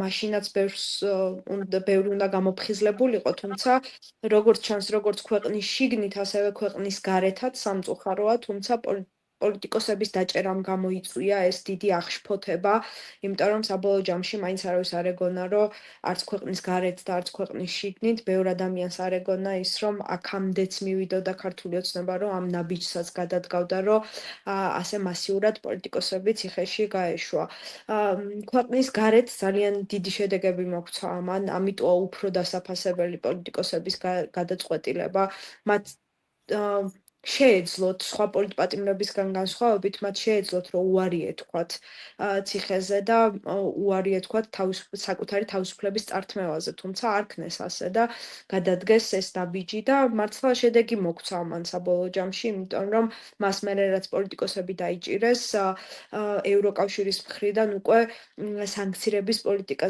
მაშინაც ბევრი უნდა გამოფხიზლებულიყო, თუმცა როგორც ჩანს, როგორც ქვეყნის შიგნით, ასევე ქვეყნის გარეთაც სამწუხაროა, თუმცა პოლიტიკოსების დაჭერამ გამოიწვია ეს დიდი აღშფოთება, იმიტომ რომ საბოლოო ჯამში მაინც არავის არ ეგონა, რომ არც ქვეყნის გარეთ და არც ქვეყნის შიგნით ბევრ ადამიანს არ ეგონა ის, რომ აქამდეც მივიდოდა ქართული ოცნება, რომ ამ ნაბიჯსაც გადადგავდა, რომ ასე მასიურად პოლიტიკოსები ციხეში გაეშვა. ქვეყნის გარეთ ძალიან დიდი შედეგები მოგვცა ამან, ამიტომა უფრო დასაფასებელი პოლიტიკოსების გადაწყვეტილება. მათ შეეძლოთ სხვა პოლიტპატიმრებისგან განსხვავებით, მათ შეეძლოთ, რომ უარი ეთქვათ ციხეზე და უარი ეთქვათ საკუთარი თავისუფლების წართმევაზე, თუმცა არქნეს ასე და გადადგეს ეს ნაბიჯი და მართლა შედეგი მოგვცა ამან საბოლოო ჯამში, იმიტომ რომ მას მერე რაც პოლიტიკოსები დაიჭირეს, ევროკავშირის მხრიდან უკვე სანქცირების პოლიტიკაზე